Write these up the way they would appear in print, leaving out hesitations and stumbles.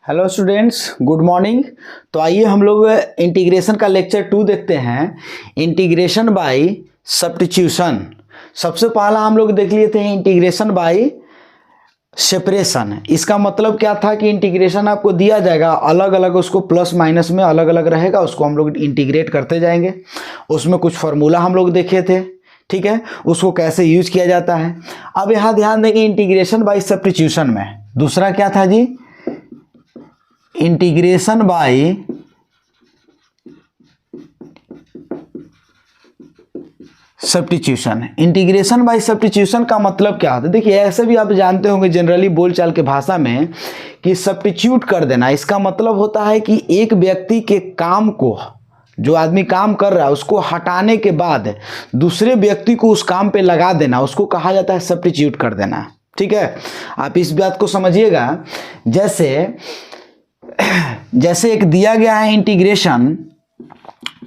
Hello students, good morning. तो आइए हम लोग इंटीग्रेशन का लेक्चर 2 देखते हैं, इंटीग्रेशन बाय सब्स्टिट्यूशन। सबसे पहला हम लोग देख लिए थे इंटीग्रेशन बाय सेपरेशन। इसका मतलब क्या था कि इंटीग्रेशन आपको दिया जाएगा, अलग अलग उसको प्लस माइनस में अलग अलग रहेगा, उसको हम लोग इंटीग्रेट करते जाएंगे। उसमें कुछ फार्मूला हम लोग देखे थे, ठीक है, उसको कैसे यूज किया जाता है। अब यहाँ ध्यान देंगे इंटीग्रेशन बाय सब्स्टिट्यूशन में दूसरा क्या था जी, integration by substitution. Integration by substitution का मतलब क्या होता है, देखिए ऐसे भी आप जानते होंगे जनरली बोलचाल के भाषा में कि सब्स्टिट्यूट कर देना। इसका मतलब होता है कि एक व्यक्ति के काम को, जो आदमी काम कर रहा है उसको हटाने के बाद दूसरे व्यक्ति को उस काम पे लगा देना, उसको कहा जाता है सब्स्टिट्यूट कर देना। ठीक है, आप इस बात को समझिएगा। जैसे एक दिया गया है इंटीग्रेशन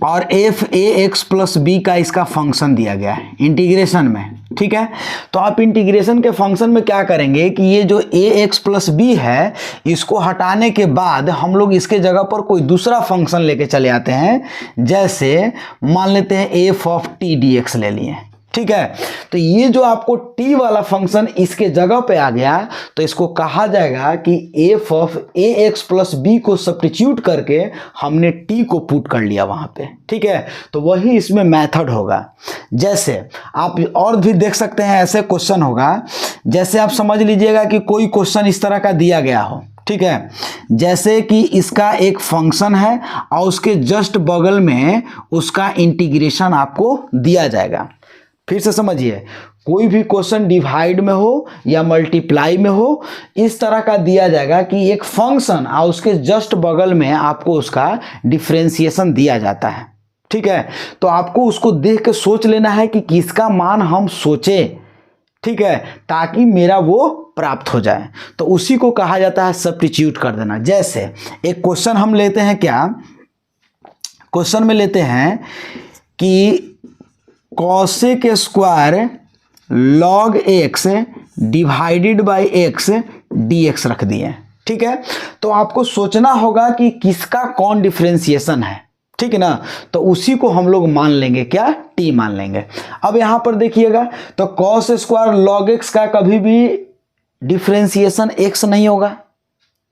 और f a x plus b का इसका फंक्शन दिया गया है इंटीग्रेशन में, ठीक है। तो आप इंटीग्रेशन के फंक्शन में क्या करेंगे कि ये जो ए एक्स प्लस बी है इसको हटाने के बाद हम लोग इसके जगह पर कोई दूसरा फंक्शन लेके चले आते हैं। जैसे मान लेते हैं F of T D x ले लिए, ठीक है। तो ये जो आपको t वाला फंक्शन इसके जगह पे आ गया तो इसको कहा जाएगा कि f of a x plus b को सब्स्टिट्यूट करके हमने t को पुट कर लिया वहां पे, ठीक है। तो वही इसमें मेथड होगा। जैसे आप और भी देख सकते हैं, ऐसे क्वेश्चन होगा, जैसे आप समझ लीजिएगा कि कोई क्वेश्चन इस तरह का दिया गया हो, ठीक है। जैसे कि इसका एक फंक्शन है और उसके जस्ट बगल में उसका इंटीग्रेशन आपको दिया जाएगा। फिर से समझिए, कोई भी क्वेश्चन डिवाइड में हो या मल्टीप्लाई में हो, इस तरह का दिया जाएगा कि एक फंक्शन और उसके जस्ट बगल में आपको उसका डिफरेंशिएशन दिया जाता है, ठीक है। तो आपको उसको देख के सोच लेना है कि किसका मान हम सोचे, ठीक है, ताकि मेरा वो प्राप्त हो जाए। तो उसी को कहा जाता है सब्स्टिट्यूट कर देना। जैसे एक क्वेश्चन हम लेते हैं, क्या क्वेश्चन में लेते हैं कि cosec square log x divided by x dx रख दिए, ठीक है। तो आपको सोचना होगा कि किसका कौन डिफरेंशिएशन है, ठीक है ना। तो उसी को हम लोग मान लेंगे, क्या, टी मान लेंगे। अब यहां पर देखिएगा, तो कॉस स्क्वायर लॉग एक्स का कभी भी डिफरेंशिएशन एक्स नहीं होगा,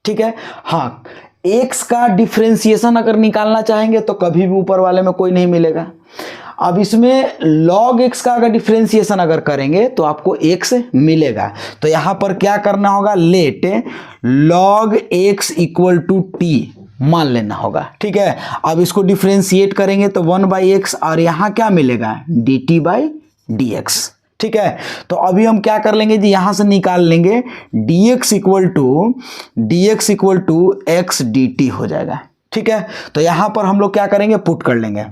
ठीक है। हाँ, एक्स का डिफरेंशिएशन अगर निकालना चाहेंगे तो कभी भी ऊपर वाले में कोई नहीं मिलेगा। अब इसमें log x का अगर डिफरेंशिएशन अगर करेंगे तो आपको x मिलेगा। तो यहां पर क्या करना होगा, let log x equal to t मान लेना होगा, ठीक है। अब इसको डिफरेंशिएट करेंगे तो 1/x और यहां क्या मिलेगा, dt/dx, ठीक है। तो अभी हम क्या कर लेंगे जी, यहां से निकाल लेंगे dx equal to x dt हो जाएगा, ठीक है। तो यहां पर हम लोग क्या करेंगे, पुट कर लेंगे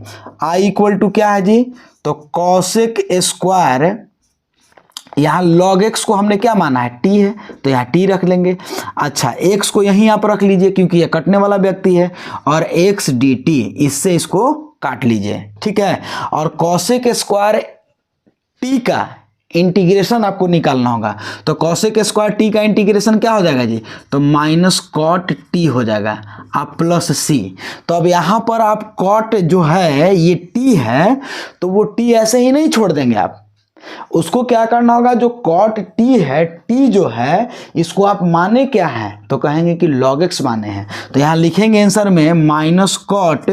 i इक्वल टू क्या है जी, तो कॉसेक स्क्वायर, यहां log x को हमने क्या माना है, t है, तो यहां t रख लेंगे। अच्छा, x को यहीं आप रख लीजिए क्योंकि ये कटने वाला व्यक्ति है, और x dt, इससे इसको काट लीजिए, ठीक है। और कॉसेक स्क्वायर t का इंटीग्रेशन आपको निकालना होगा। तो कॉसेक स्क्वायर टी का इंटीग्रेशन क्या हो जाएगा जी, तो माइनस कॉट टी हो जाएगा आप प्लस सी। तो अब यहाँ पर आप कॉट जो है ये टी है, तो वो टी ऐसे ही नहीं छोड़ देंगे, आप उसको क्या करना होगा, जो कॉट टी है, टी जो है इसको आप माने क्या है, तो कहेंगे कि log x माने हैं। तो यहाँ लिखेंगे आंसर में माइनस कॉट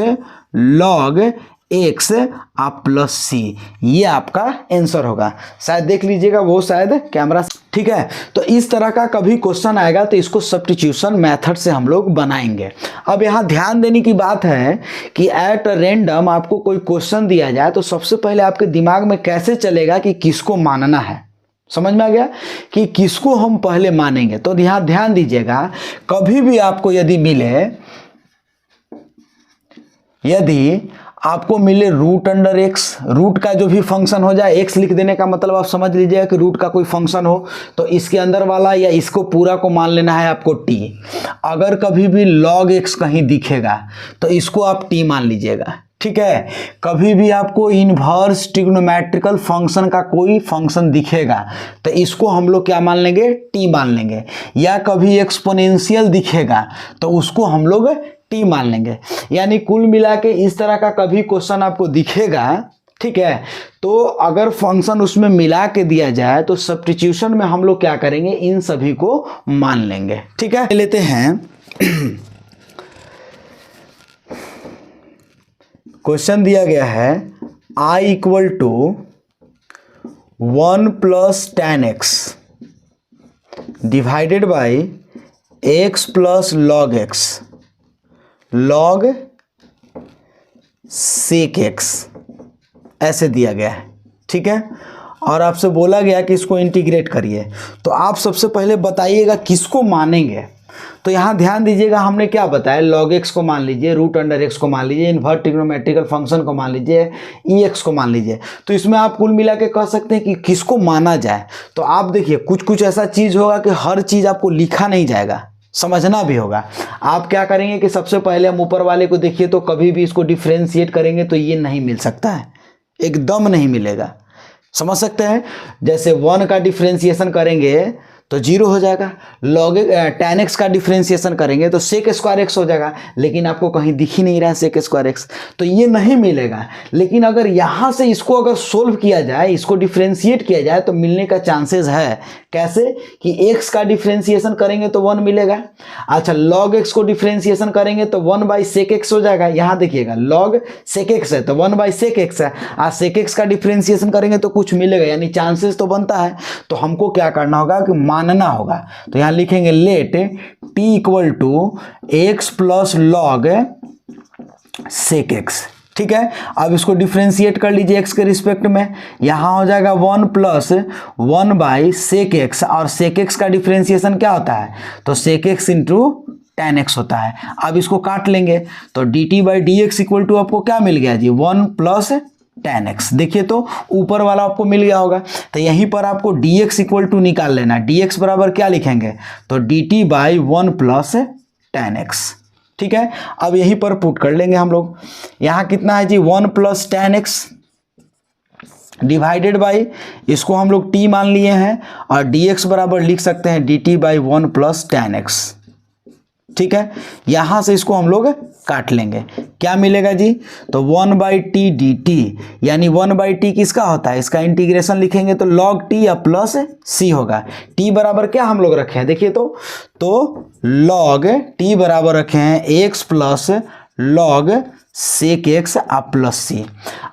log x आप प्लस सी, ये आपका आंसर होगा। शायद देख लीजिएगा, वो शायद कैमरा, ठीक है। तो इस तरह का कभी क्वेश्चन आएगा तो इसको सब्स्टिट्यूशन मेथड से हम लोग बनाएंगे। अब यहाँ ध्यान देने की बात है कि एट रैंडम आपको कोई क्वेश्चन दिया जाए तो सबसे पहले आपके दिमाग में कैसे चलेगा कि किसको मानना है, समझ में आ गया कि किसको हम पहले मानेंगे। तो यहाँ ध्यान दीजिएगा, कभी भी आपको यदि आपको मिले रूट अंडर एक्स, रूट का जो भी फंक्शन हो जाए, एक्स लिख देने का मतलब आप समझ लीजिएगा कि रूट का कोई फंक्शन हो, तो इसके अंदर वाला या इसको पूरा को मान लेना है आपको टी। अगर कभी भी log x कहीं दिखेगा तो इसको आप टी मान लीजिएगा, ठीक है। कभी भी आपको इन्वर्स ट्रिग्नोमेट्रिकल फंक्शन का कोई फंक्शन दिखेगा तो इसको हम लोग क्या मान लेंगे, टी मान लेंगे, या कभी एक्सपोनेंशियल दिखेगा तो उसको हम लोग टी मान लेंगे। यानी कुल मिला के इस तरह का कभी क्वेश्चन आपको दिखेगा, ठीक है, तो अगर फंक्शन उसमें मिला के दिया जाए तो सब्स्टिट्यूशन में हम लोग क्या करेंगे, इन सभी को मान लेंगे। ठीक है, लेते हैं क्वेश्चन दिया गया है I equal to 1 plus tan x divided by x plus log x log sec x ऐसे दिया गया है। ठीक है, और आपसे बोला गया कि इसको इंटीग्रेट करिए, तो आप सबसे पहले बताइएगा किसको मानेंगे। तो यहाँ ध्यान दीजिएगा, हमने क्या बताया, log x को मान लीजिए, रूट अंडर x को मान लीजिए, इन्वर्स ट्रिग्नोमेट्रिकल फंक्शन को मान लीजिए, ex को मान लीजिए। तो इसमें आप कुल मिला के कह सकते हैं कि किसको माना जाए। तो आप देखिए कुछ कुछ ऐसा चीज़ होगा कि हर चीज़ आपको लिखा नहीं जाएगा, समझना भी होगा। आप क्या करेंगे कि सबसे पहले हम ऊपर वाले को देखिए, तो कभी भी इसको डिफ्रेंशिएट करेंगे तो ये नहीं मिल सकता है, एकदम नहीं मिलेगा, समझ सकते हैं। जैसे 1 का डिफ्रेंशिएशन करेंगे तो 0 हो जाएगा, log tan x का डिफ्रेंशिएशन करेंगे तो sec स्क्वायर x हो जाएगा, लेकिन आपको कहीं दिख ही नहीं रहा है sec स्क्वायर x, तो ये नहीं मिलेगा। लेकिन अगर यहाँ से इसको अगर सोल्व किया जाए, इसको डिफ्रेंशिएट किया जाए तो मिलने का चांसेस है। कैसे कि x का डिफ्रेंशिएशन करेंगे तो 1 मिलेगा। अच्छा, log x को डिफ्रेंशिएशन करेंगे तो 1 बाई sec x हो जाएगा। यहाँ देखिएगा log sec x है तो 1 बाई sec x है, आज sec x का डिफ्रेंशिएशन करेंगे तो कुछ मिलेगा, यानी चांसेस तो बनता है। तो हमको क्या करना होगा कि मानना होगा। तो यहाँ लिखेंगे let t equal to x plus log sec x. ठीक है, अब इसको डिफ्रेंशिएट कर लीजिए x के रिस्पेक्ट में, यहाँ हो जाएगा 1 प्लस 1 बाई सेक एक्स, और सेक एक्स का डिफ्रेंशिएशन क्या होता है, तो sec x into tan x होता है। अब इसको काट लेंगे तो dt by d x equal to आपको क्या मिल गया जी, 1 प्लस tan x। देखिए तो ऊपर वाला आपको मिल गया होगा, तो यहीं पर आपको dx इक्वल टू निकाल लेना। dx बराबर क्या लिखेंगे, तो dt by 1 plus tan x। ठीक है, अब यहीं पर पुट कर लेंगे हम लोग। यहाँ कितना है जी, 1 plus tan x divided by, इसको हम लोग t मान लिए हैं, और dx बराबर लिख सकते हैं dt by 1 plus tan x। ठीक है, यहाँ से इसको हम लोग काट लेंगे, क्या मिलेगा जी, तो 1 बाई टी डी टी, यानी 1 बाई टी किसका होता है, इसका इंटीग्रेशन लिखेंगे तो log t या प्लस c होगा। t बराबर क्या हम लोग रखे हैं, देखिए तो log t बराबर रखे हैं x plus log sec x plus c.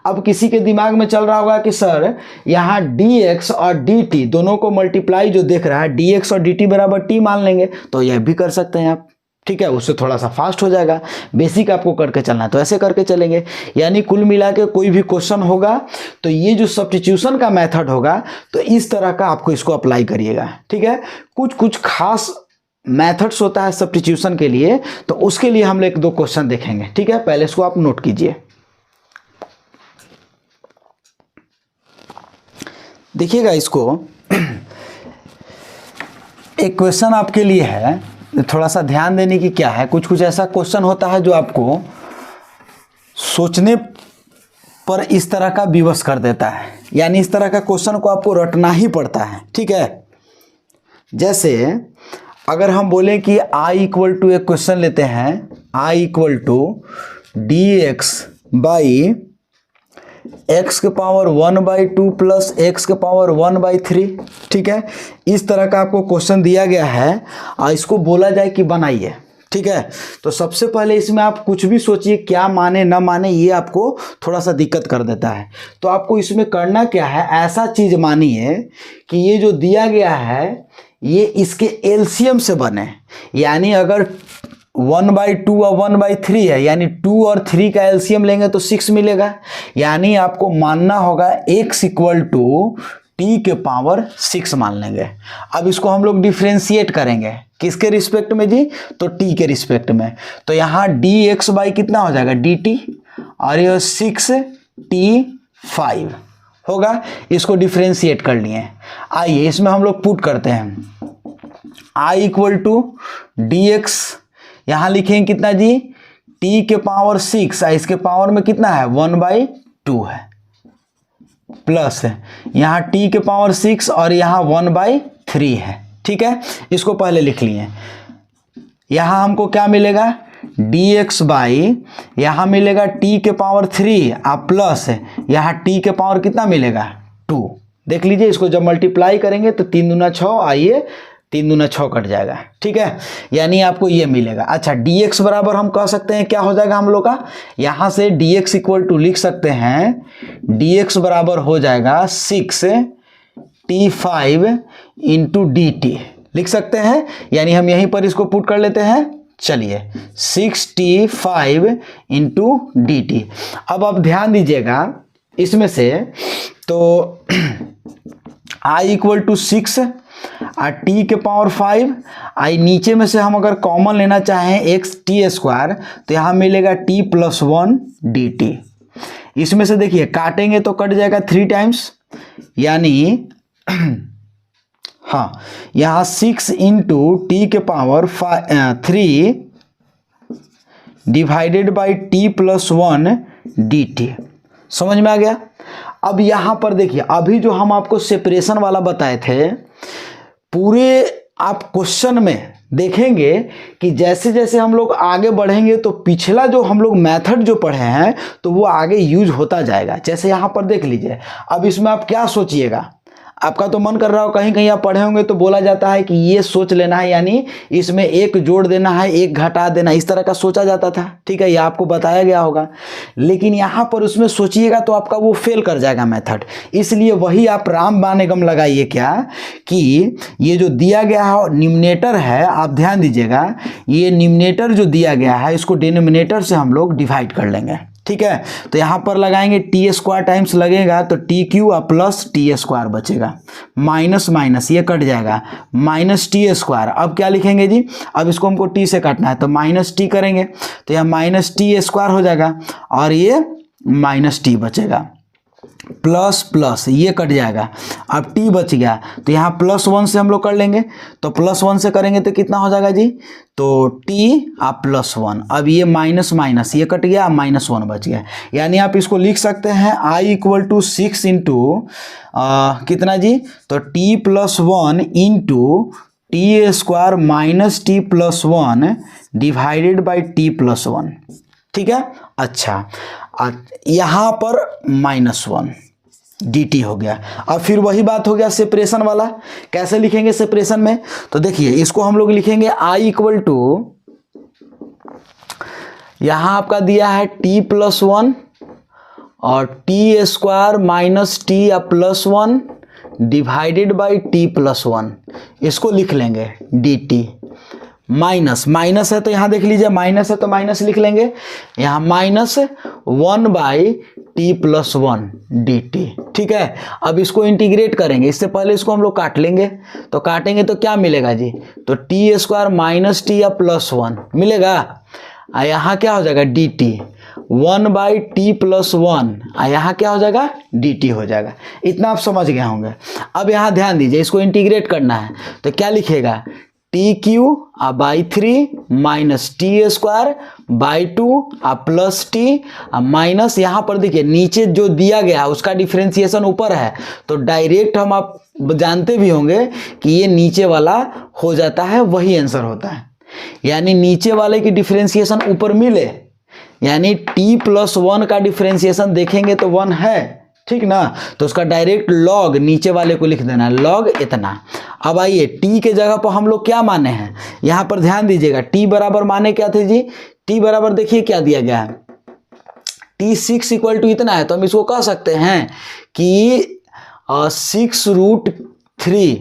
अब किसी के दिमाग में चल रहा होगा कि सर यहाँ dx और dt दोनों को मल्टीप्लाई जो देख रहा है, dx और dt बराबर t मान लेंगे, तो यह भी कर सकते हैं आप। ठीक है, उससे थोड़ा सा फास्ट हो जाएगा, बेसिक आपको करके चलना है तो ऐसे करके चलेंगे। यानी कुल मिला के कोई भी क्वेश्चन होगा तो ये जो सब्स्टिट्यूशन का मेथड होगा तो इस तरह का आपको इसको अप्लाई करिएगा। ठीक है, कुछ कुछ खास मेथड्स होता है सब्स्टिट्यूशन के लिए, तो उसके लिए हम एक दो क्वेश्चन देखेंगे। ठीक है, पहले इसको आप नोट कीजिए। देखिएगा इसको, एक क्वेश्चन आपके लिए है, थोड़ा सा ध्यान देने की क्या है, कुछ कुछ ऐसा क्वेश्चन होता है जो आपको सोचने पर इस तरह का विवश कर देता है, यानी इस तरह का क्वेश्चन को आपको रटना ही पड़ता है। ठीक है, जैसे अगर हम बोलें कि i इक्वल टू, एक क्वेश्चन लेते हैं, i equal to d x by x के पावर 1 बाई 2 प्लस एक्स के पावर 1 बाई 3। ठीक है, इस तरह का आपको क्वेश्चन दिया गया है और इसको बोला जाए कि बनाइए। ठीक है, तो सबसे पहले इसमें आप कुछ भी सोचिए, क्या माने ना माने ये आपको थोड़ा सा दिक्कत कर देता है। तो आपको इसमें करना क्या है, ऐसा चीज़ मानिए कि ये जो दिया गया है ये इसके एलसीएम से बने, यानी अगर 1 बाई 2 और 1 बाई 3 है, यानी 2 और 3 का एलसीएम लेंगे तो 6 मिलेगा। यानी आपको मानना होगा x इक्वल टू टी के पावर 6 मान लेंगे। अब इसको हम लोग डिफ्रेंशिएट करेंगे, किसके रिस्पेक्ट में जी, तो t के रिस्पेक्ट में। तो यहाँ dx बाई कितना हो जाएगा dt, और यह 6t5 होगा। इसको डिफ्रेंशिएट कर लिए। आइए इसमें हम लोग पुट करते हैं, i equal to d x, यहाँ लिखेंगे कितना जी, टी के पावर 6 इसके पावर में कितना है 1/2 है, प्लस यहाँ टी के पावर 6 और यहाँ 1/3 है। ठीक है, इसको पहले लिख लिए। यहाँ हमको क्या मिलेगा dx बाई, यहाँ मिलेगा t के पावर 3 आप प्लस यहाँ t के पावर कितना मिलेगा 2। देख लीजिए, इसको जब मल्टीप्लाई करेंगे तो 3 दूना 6, आइए 3 दूना 6 कट जाएगा। ठीक है, यानी आपको ये मिलेगा। अच्छा, dx बराबर हम कह सकते हैं क्या हो जाएगा हम लोग का, यहाँ से dx इक्वल टू लिख सकते हैं, dx बराबर हो जाएगा 6t5 इंटू dt लिख सकते हैं, यानी हम यहीं पर इसको पुट कर लेते हैं। चलिए 6t5 इंटू dt। अब आप ध्यान दीजिएगा इसमें से, तो i इक्वल टू 6 और t के पावर 5, आई नीचे में से हम अगर कॉमन लेना चाहें x t स्क्वायर तो यहाँ मिलेगा t प्लस 1 dt। इसमें से देखिए काटेंगे तो कट जाएगा 3 टाइम्स, यानी हाँ यहाँ 6 इंटू टी के power 3 divided by T plus 1 dt। समझ में आ गया। अब यहाँ पर देखिए, अभी जो हम आपको सेपरेशन वाला बताए थे, पूरे आप क्वेश्चन में देखेंगे कि जैसे जैसे हम लोग आगे बढ़ेंगे तो पिछला जो हम लोग मेथड जो पढ़े हैं तो वो आगे यूज होता जाएगा। जैसे यहाँ पर देख लीजिए, अब इसमें आप क्या सोचिएगा, आपका तो मन कर रहा हो, कहीं कहीं आप पढ़े होंगे तो बोला जाता है कि ये सोच लेना है, यानी इसमें एक जोड़ देना है, एक घटा देना, इस तरह का सोचा जाता था। ठीक है, ये आपको बताया गया होगा, लेकिन यहाँ पर उसमें सोचिएगा तो आपका वो फेल कर जाएगा मेथड। इसलिए वही आप राम बाण एगम लगाइए क्या, कि ये जो दिया गया है न्यूमरेटर है, आप ध्यान दीजिएगा, ये न्यूमरेटर जो दिया गया है इसको डिनोमिनेटर से हम लोग डिवाइड कर लेंगे। ठीक है, तो यहाँ पर लगाएंगे टी स्क्वायर टाइम्स लगेगा तो टी क्यू और प्लस टी स्क्वायर बचेगा, माइनस माइनस ये कट जाएगा, माइनस टी स्क्वायर। अब क्या लिखेंगे जी, अब इसको हमको टी से काटना है तो माइनस टी करेंगे तो यहाँ माइनस टी स्क्वायर हो जाएगा और ये माइनस टी बचेगा, प्लस प्लस ये कट जाएगा। अब टी बच गया तो यहाँ प्लस 1 से हम लोग कर लेंगे, तो प्लस 1 से करेंगे तो कितना हो जाएगा जी, तो टी आप प्लस 1। अब ये माइनस माइनस ये कट गया, माइनस 1 बच गया। यानी आप इसको लिख सकते हैं i इक्वल टू 6 इंटू कितना जी, तो t plus 1 into T square minus T plus 1 divided by T plus 1। ठीक है, अच्छा यहाँ पर -1 dt हो गया। अब फिर वही बात हो गया सेपरेशन वाला, कैसे लिखेंगे सेपरेशन में, तो देखिए इसको हम लोग लिखेंगे i इक्वल टू, यहाँ आपका दिया है t प्लस 1 और T square minus T plus 1 divided by T plus 1, इसको लिख लेंगे dt। माइनस माइनस है तो यहाँ देख लीजिए, माइनस है तो माइनस लिख लेंगे, यहाँ -1 बाई टी प्लस 1 dt। ठीक है, अब इसको इंटीग्रेट करेंगे, इससे पहले इसको हम लोग काट लेंगे, तो काटेंगे तो क्या मिलेगा जी, तो टी स्क्वायर माइनस टी या प्लस 1 मिलेगा, यहाँ क्या हो जाएगा dt, 1 बाई टी प्लस 1, यहाँ क्या हो जाएगा dt हो जाएगा। इतना आप समझ गए होंगे। अब यहाँ ध्यान दीजिए, इसको इंटीग्रेट करना है तो क्या लिखेगा, T Q by 3 minus T square by 2 plus T minus, यहाँ पर देखिए नीचे जो दिया गया उसका डिफरेंशिएशन ऊपर है, तो डायरेक्ट हम आप जानते भी होंगे कि ये नीचे वाला हो जाता है, वही आंसर होता है। यानी नीचे वाले की डिफरेंशिएशन ऊपर मिले, यानी t प्लस 1 का डिफरेंशिएशन देखेंगे तो 1 है, ठीक ना, तो उसका डायरेक्ट लॉग नीचे वाले को लिख देना, लॉग इतना। अब आइए t के जगह पर हम लोग क्या माने हैं, यहाँ पर ध्यान दीजिएगा, t बराबर माने क्या थे जी, t बराबर देखिए क्या दिया गया है, t 6 इक्वल टू इतना है, तो हम इसको कह सकते हैं कि 6√3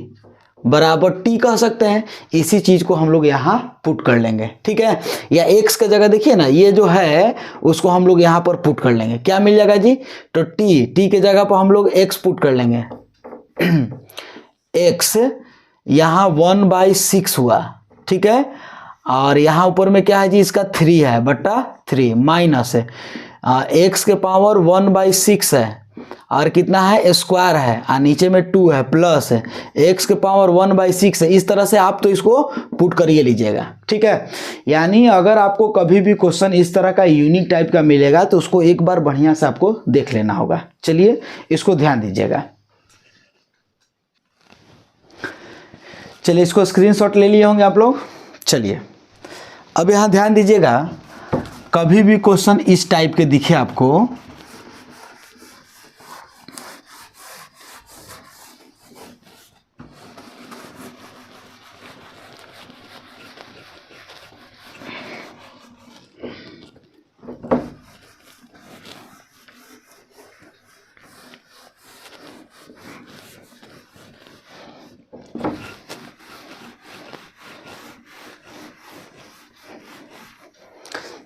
बराबर t कह सकते हैं। इसी चीज को हम लोग यहाँ पुट कर लेंगे, ठीक है, या x का जगह देखिए ना, ये जो है उसको हम लोग यहाँ पर पुट कर लेंगे, क्या मिल जाएगा जी, तो t के जगह पर हम लोग x पुट कर लेंगे, x यहाँ 1/6 हुआ, ठीक है, और यहाँ ऊपर में क्या है जी, इसका 3 है बटा 3 माइनस x के पावर 1/6 है और कितना है स्क्वायर है और नीचे में 2 है प्लस है x के पावर 1/6 है। इस तरह से आप तो इसको पुट करिए लीजिएगा, ठीक है। यानी अगर आपको कभी भी क्वेश्चन इस तरह का यूनिक टाइप का मिलेगा तो उसको एक बार बढ़िया से आपको देख लेना होगा। चलिए इसको ध्यान दीजिएगा। चलिए इसको स्क्रीनशॉट ले लिए होंगे आप लोग। चलिए अब यहाँ ध्यान दीजिएगा, कभी भी क्वेश्चन इस टाइप के दिखे आपको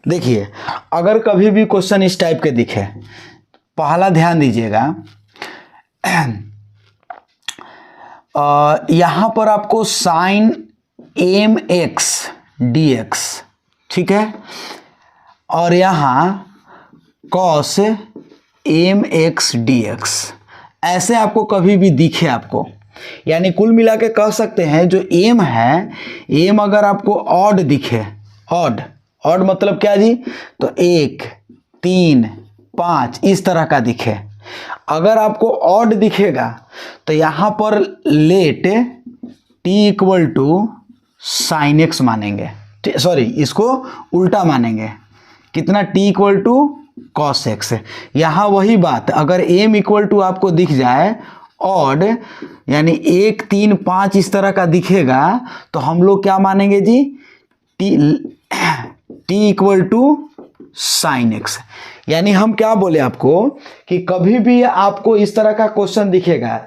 देखिए, अगर कभी भी क्वेश्चन इस टाइप के दिखे, पहला ध्यान दीजिएगा, यहाँ पर आपको साइन mx dx, ठीक है, और यहाँ कॉस mx dx, ऐसे आपको कभी भी दिखे आपको, यानी कुल मिला के कह सकते हैं जो m है, m अगर आपको ऑड दिखे, ऑड मतलब क्या जी, तो 1 3 5 इस तरह का दिखे। अगर आपको ऑड दिखेगा तो यहाँ पर let t equal to sine x मानेंगे, सॉरी इसको उल्टा मानेंगे, कितना t equal to cos x. यहाँ वही बात, अगर m इक्वल टू आपको दिख जाए ऑड, यानी 1 3 5 इस तरह का दिखेगा तो हम लोग क्या मानेंगे जी, t equal to sine x. यानी हम क्या बोले आपको कि कभी भी आपको इस तरह का क्वेश्चन दिखेगा,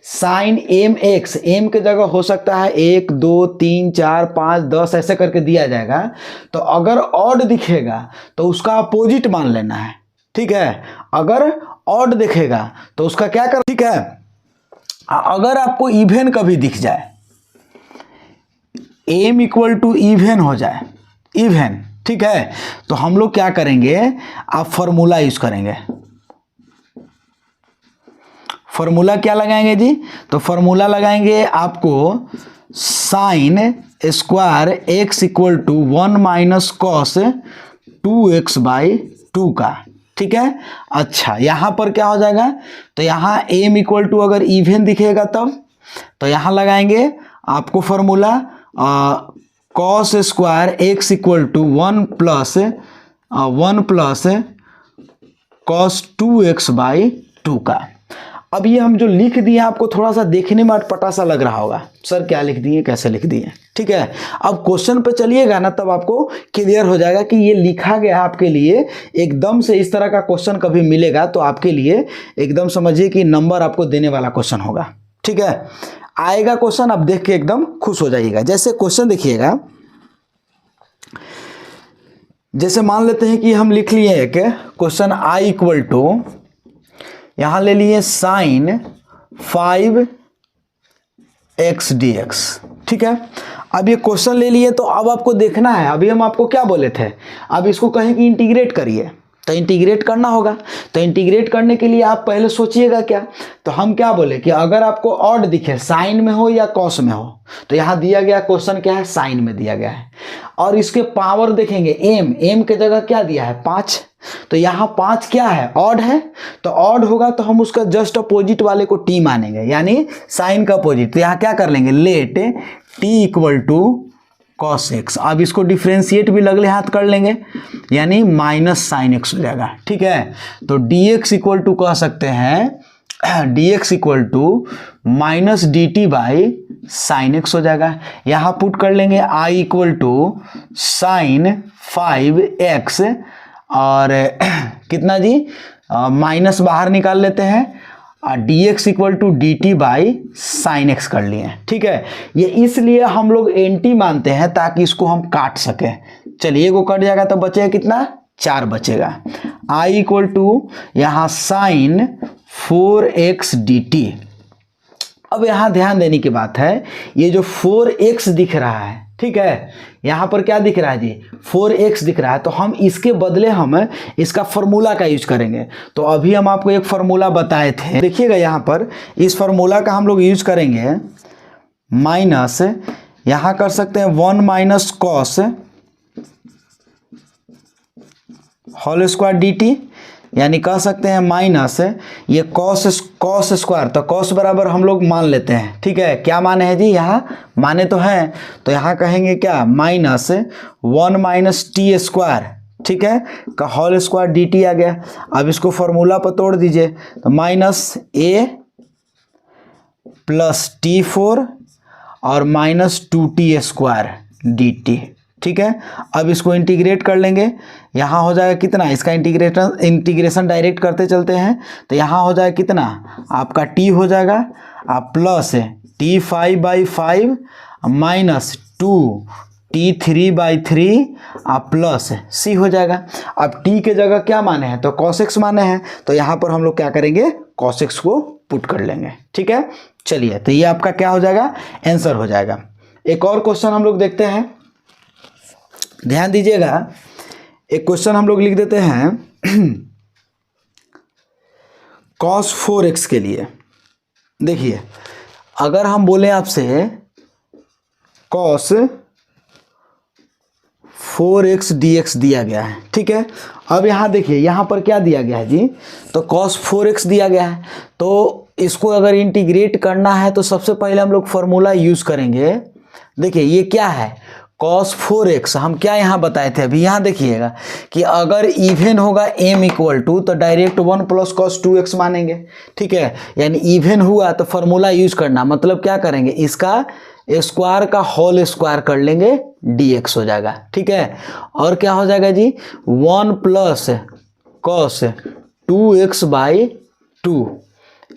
साइन mx, m के जगह हो सकता है 1 2 3 4 5 10 ऐसे करके दिया जाएगा, तो अगर ऑड दिखेगा तो उसका अपोजिट मान लेना है, ठीक है। अगर ऑड दिखेगा तो उसका क्या कर, ठीक है। अगर आपको इवन कभी दिख जाए, m इक्वल टू इवन हो जाए, इवन, ठीक है, तो हम लोग क्या करेंगे, आप फॉर्मूला यूज करेंगे। फॉर्मूला क्या लगाएंगे जी, तो फॉर्मूला लगाएंगे आपको sine square x equal to 1 minus cos 2x/2 का, ठीक है। अच्छा, यहाँ पर क्या हो जाएगा, तो यहाँ m इक्वल टू अगर इवन दिखेगा तब तो यहाँ लगाएंगे आपको formula cos square x equal to 1 plus cos 2x/2 का। अब ये हम जो लिख दिए आपको थोड़ा सा देखने में अटपटा सा लग रहा होगा, सर क्या लिख दिए, कैसे लिख दिए, ठीक है। अब क्वेश्चन पे चलिएगा ना, तब आपको क्लियर हो जाएगा कि ये लिखा गया आपके लिए एकदम से। इस तरह का क्वेश्चन कभी मिलेगा तो आपके लिए एकदम समझिए कि नंबर आपको देने वाला क्वेश्चन होगा, ठीक है। आएगा क्वेश्चन, आप देख के एकदम खुश हो जाइएगा। जैसे क्वेश्चन देखिएगा, जैसे मान लेते हैं कि हम लिख लिए एक क्वेश्चन i इक्वल टू, यहां ले लिए साइन 5x dx, ठीक है। अब ये क्वेश्चन ले लिए तो अब आपको देखना है, अभी हम आपको क्या बोले थे, अब इसको कहें कि इंटीग्रेट करिए, तो इंटीग्रेट करना होगा। तो इंटीग्रेट करने के लिए आप पहले सोचिएगा क्या, तो हम क्या बोले कि अगर आपको ऑड दिखे, साइन में हो या कॉस में हो, तो यहाँ दिया गया क्वेश्चन क्या है, साइन में दिया गया है, और इसके पावर देखेंगे m के जगह क्या दिया है 5, तो यहाँ 5 क्या है, ऑड है, तो ऑड होगा तो हम उसका जस्ट अपोजिट वाले को t मानेंगे, यानी साइन का अपोजिट। तो यहाँ क्या कर लेंगे, let t equal to cos x. अब इसको डिफ्रेंशिएट भी लगले हाथ कर लेंगे, यानी माइनस साइन एक्स हो जाएगा, ठीक है। तो dx इक्वल टू कह सकते हैं, dx equal to minus dt by sine x हो जाएगा। यहाँ पुट कर लेंगे i equal to sign 5x, और कितना जी, माइनस बाहर निकाल लेते हैं, dx equal to d t by sine x कर लिए, ठीक है। ये इसलिए हम लोग एंटी मानते हैं ताकि इसको हम काट सकें। चलिए वो कट जाएगा तो बचेगा कितना, 4 बचेगा। i इक्वल टू यहाँ साइन 4x dt। अब यहाँ ध्यान देने की बात है, ये जो 4x दिख रहा है, ठीक है, यहाँ पर क्या दिख रहा है जी 4x दिख रहा है, तो हम इसके बदले हम इसका फॉर्मूला का यूज करेंगे। तो अभी हम आपको एक फॉर्मूला बताए थे, देखिएगा यहाँ पर इस फॉर्मूला का हम लोग यूज करेंगे माइनस, यहाँ कर सकते हैं 1 minus cos whole square d t, यानी कह सकते हैं माइनस ये कॉस स्क्वायर, तो कॉस बराबर हम लोग मान लेते हैं, ठीक है। क्या माने हैं जी, यहाँ माने तो हैं, तो यहाँ कहेंगे क्या माइनस 1 माइनस टी स्क्वायर, ठीक है, का होल स्क्वायर डी टी आ गया। अब इसको फॉर्मूला पर तोड़ दीजिए, तो माइनस ए प्लस टी4 और minus 2t square d T, ठीक है। अब इसको इंटीग्रेट कर लेंगे, यहाँ हो जाएगा कितना, इसका इंटीग्रेशन डायरेक्ट करते चलते हैं, तो यहाँ हो जाएगा कितना आपका t हो जाएगा, आप प्लस t5/5 माइनस 2t3/3 आप प्लस c हो जाएगा। अब t के जगह क्या माने हैं, तो cos x माने हैं, तो यहाँ पर हम लोग क्या करेंगे cos x को पुट कर लेंगे, ठीक है। चलिए, तो ये आपका क्या हो जाएगा, आंसर हो जाएगा। एक और क्वेश्चन हम लोग देखते हैं, ध्यान दीजिएगा। एक क्वेश्चन हम लोग लिख देते हैं cos 4x के लिए। देखिए, अगर हम बोले आपसे cos 4x dx दिया गया है, ठीक है। अब यहाँ देखिए, यहाँ पर क्या दिया गया है जी, तो cos 4x दिया गया है, तो इसको अगर इंटीग्रेट करना है तो सबसे पहले हम लोग फॉर्मूला यूज करेंगे। देखिए ये क्या है cos 4x, हम क्या यहाँ बताए थे अभी, यहाँ देखिएगा कि अगर इवन होगा m इक्वल टू तो डायरेक्ट 1 प्लस cos 2x मानेंगे, ठीक है। यानी इवन हुआ तो फॉर्मूला यूज करना, मतलब क्या करेंगे, इसका स्क्वायर का होल स्क्वायर कर लेंगे, dx हो जाएगा, ठीक है। और क्या हो जाएगा जी 1 प्लस cos 2x/2,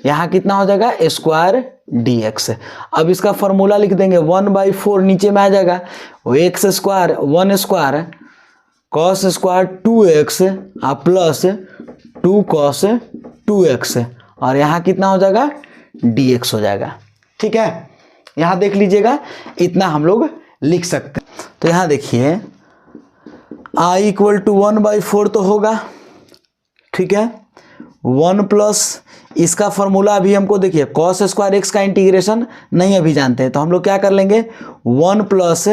यहाँ कितना हो जाएगा स्क्वायर dx। अब इसका फॉर्मूला लिख देंगे 1/4 नीचे में आ जाएगा, वो x square 1 square cos square 2x plus 2 cos 2x, और यहाँ कितना हो जाएगा dx हो जाएगा, ठीक है। यहाँ देख लीजिएगा, इतना हम लोग लिख सकते हैं। तो यहाँ देखिए i इक्वल टू 1/4 तो होगा, ठीक है। 1 प्लस इसका फॉर्मूला अभी हमको देखिए cos स्क्वायर x का इंटीग्रेशन नहीं अभी जानते हैं, तो हम लोग क्या कर लेंगे 1 plus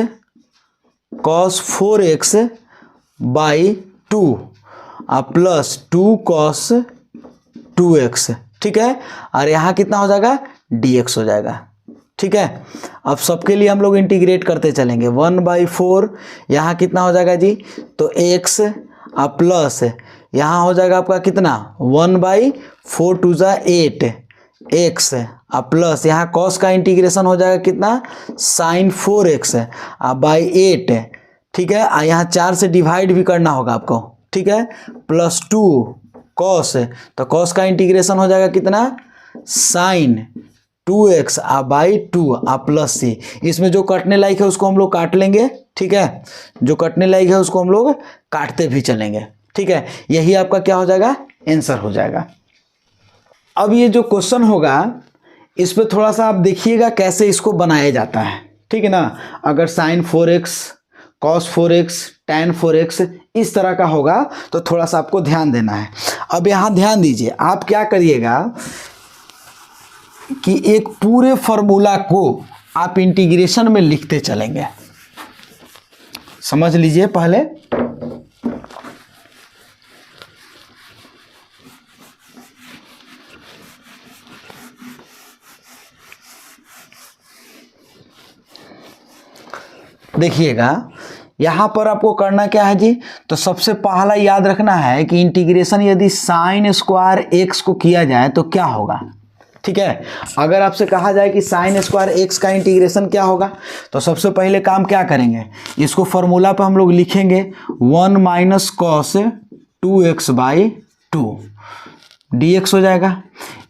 cos 4x/2 plus 2 cos 2x, ठीक है। और यहाँ कितना हो जाएगा dx हो जाएगा, ठीक है। अब सबके लिए हम लोग इंटीग्रेट करते चलेंगे, 1/4 यहाँ कितना हो जाएगा जी, तो x प्लस यहाँ हो जाएगा आपका कितना 1/4 2 8 x प्लस यहाँ cos का इंटीग्रेशन हो जाएगा कितना sin 4x बाई 8, ठीक है। यहाँ 4 से डिवाइड भी करना होगा आपको, ठीक है, प्लस 2 cos, तो cos का इंटीग्रेशन हो जाएगा कितना sin 2x by 2 plus c। इसमें जो कटने लायक है उसको हम लोग काट लेंगे, ठीक है, जो कटने लायक है उसको हम लोग काटते भी चलेंगे, ठीक है। यही आपका क्या हो जाएगा आंसर हो जाएगा। अब ये जो क्वेश्चन होगा इस पे थोड़ा सा आप देखिएगा कैसे इसको बनाया जाता है, ठीक है ना। अगर sin 4x cos 4x tan 4x इस तरह का होगा तो थोड़ा सा आपको ध्यान देना है। अब यहाँ ध्यान दीजिए, आप क्या करिएगा कि एक पूरे फॉर्मूला को आप इंटीग्रेशन में लिखते चलेंगे, समझ लीजिए। पहले देखिएगा, यहाँ पर आपको करना क्या है जी, तो सबसे पहला याद रखना है कि इंटीग्रेशन यदि साइन स्क्वायर एक्स को किया जाए तो क्या होगा, ठीक है। अगर आपसे कहा जाए कि साइन स्क्वायर एक्स का इंटीग्रेशन क्या होगा, तो सबसे पहले काम क्या करेंगे, इसको फॉर्मूला पे हम लोग लिखेंगे 1 माइनस कॉस 2x/2 dx हो जाएगा।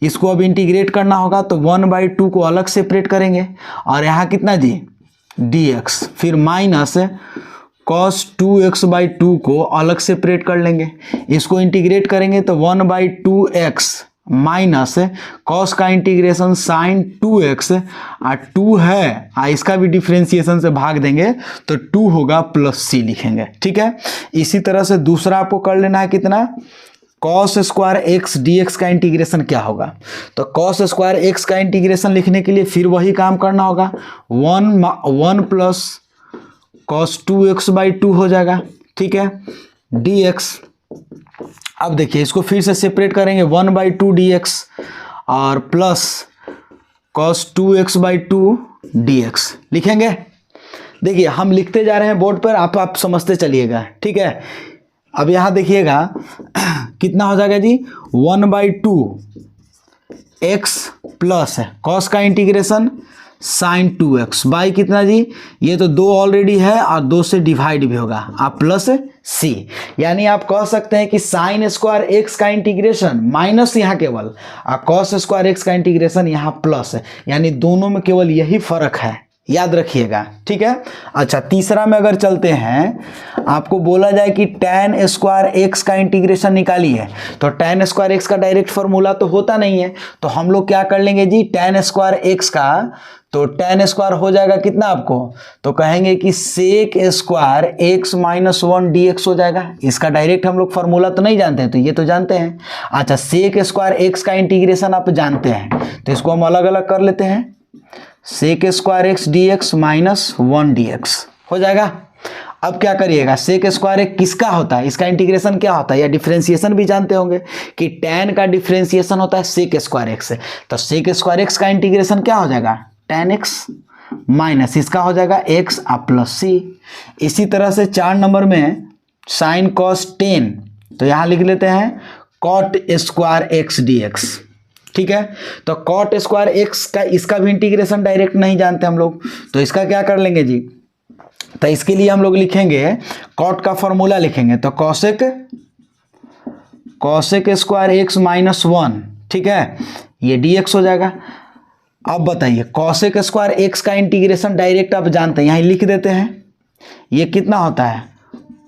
इसको अब इंटीग्रेट करना होगा तो 1/2 को अलग सेपरेट करेंगे और यहाँ कितना जी dx, फिर माइनस cos 2x/2 को अलग सेपरेट कर लेंगे। इसको इंटीग्रेट करेंगे तो 1/2x माइनस कॉस का इंटीग्रेशन साइन 2x और 2 है इसका भी डिफ्रेंसिएशन से भाग देंगे तो 2 होगा प्लस सी लिखेंगे। ठीक है, इसी तरह से दूसरा आपको कर लेना है कितना, cos square x d x का इंटीग्रेशन क्या होगा। तो कॉस स्क्वायर एक्स का इंटीग्रेशन लिखने के लिए फिर वही काम करना होगा, 1 प्लस कॉस 2x/2 हो जाएगा। ठीक है, डी एक्स, अब देखिए इसको फिर से सेपरेट करेंगे, 1/2 dx और प्लस cos 2x/2 dx लिखेंगे। देखिए हम लिखते जा रहे हैं बोर्ड पर, आप समझते चलिएगा। ठीक है, अब यहाँ देखिएगा कितना हो जाएगा जी, 1/2 x प्लस cos का इंटीग्रेशन साइन 2x बाई कितना जी, ये तो 2 ऑलरेडी है और 2 से डिवाइड भी होगा, आप प्लस सी, यानी आप कह सकते हैं कि साइन स्क्वायर एक्स का इंटीग्रेशन माइनस यहाँ केवल और कॉस स्क्वायर एक्स का इंटीग्रेशन यहाँ प्लस है, यानी दोनों में केवल यही फर्क है, याद रखिएगा। ठीक है, अच्छा तीसरा में अगर चलते हैं, आपको बोला जाए कि tan स्क्वायर एक्स का इंटीग्रेशन निकालिए, तो tan स्क्वायर एक्स का डायरेक्ट फॉर्मूला तो होता नहीं है, तो हम लोग क्या कर लेंगे जी, tan स्क्वायर एक्स का, तो tan स्क्वायर हो जाएगा कितना आपको, तो कहेंगे कि sec square x minus 1 dx हो जाएगा। इसका डायरेक्ट हम लोग फॉर्मूला तो नहीं जानते हैं, तो ये तो जानते हैं। अच्छा सेक स्क्वायर एक्स का इंटीग्रेशन आप जानते हैं, तो इसको हम अलग अलग कर लेते हैं, sec square x d x minus 1 dx हो जाएगा। अब क्या करिएगा, सेक स्क्वायर एक्स किसका होता है, इसका इंटीग्रेशन क्या होता है, या डिफरेंशिएशन भी जानते होंगे कि tan का डिफरेंशिएशन होता है सेक स्क्वायर एक्स से, तो सेक स्क्वायर एक्स का इंटीग्रेशन क्या हो जाएगा, tan x माइनस इसका हो जाएगा x प्लस सी। इसी तरह से 4 नंबर में साइन कॉस 10, तो यहाँ लिख लेते हैं cot square x d x. ठीक है, तो कॉट स्क्वायर एक्स का, इसका भी इंटीग्रेशन डायरेक्ट नहीं जानते हम लोग, तो इसका क्या कर लेंगे जी, तो इसके लिए हम लोग लिखेंगे कॉट का फॉर्मूला लिखेंगे, तो कॉसेक स्क्वायर एक्स माइनस 1, ठीक है, ये डी एक्स हो जाएगा। अब बताइए कॉसेक स्क्वायर एक्स का इंटीग्रेशन डायरेक्ट आप जानते हैं, यहाँ लिख देते हैं, ये कितना होता है,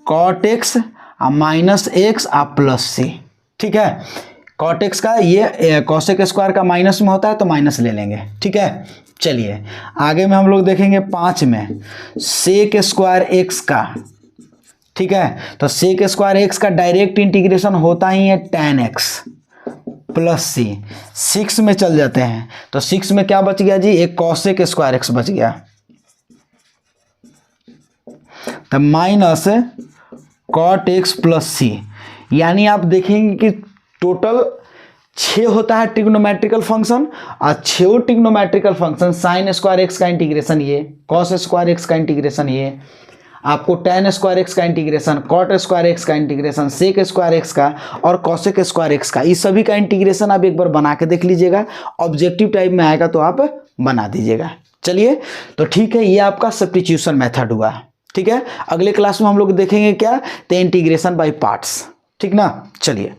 cot x minus x plus c. ठीक है, कॉट एक्स का ये कॉसेक स्क्वायर का माइनस में होता है, तो माइनस ले लेंगे। ठीक है, चलिए आगे में हम लोग देखेंगे 5 में सेक स्क्वायर एक्स का। ठीक है, तो सेक स्क्वायर एक्स का डायरेक्ट इंटीग्रेशन होता ही है tan x प्लस सी। 6 में चल जाते हैं, तो 6 में क्या बच गया जी, एक कॉसेक स्क्वायर एक्स बच गया, तो माइनस कॉट एक्स प्लस सी, यानी आप देखेंगे कि टोटल 6 होता है ट्रिग्नोमेट्रिकल फंक्शन, और 6 trigonometrical function sine square x का इंटीग्रेशन ये, कॉस स्क्वायर एक्स का इंटीग्रेशन ये, आपको tan स्क्वायर एक्स का इंटीग्रेशन, कॉट स्क्वायर एक्स का इंटीग्रेशन, सेक स्क्वायर एक्स का और कॉसेक स्क्वायर एक्स का, इस सभी का इंटीग्रेशन आप एक बार बना के देख लीजिएगा, ऑब्जेक्टिव टाइप में आएगा तो आप बना दीजिएगा। चलिए तो ठीक है, ये आपका सब्स्टिट्यूशन मेथड हुआ। ठीक है, अगले क्लास में हम लोग देखेंगे क्या, तो इंटीग्रेशन बाय पार्ट्स। ठीक ना, चलिए।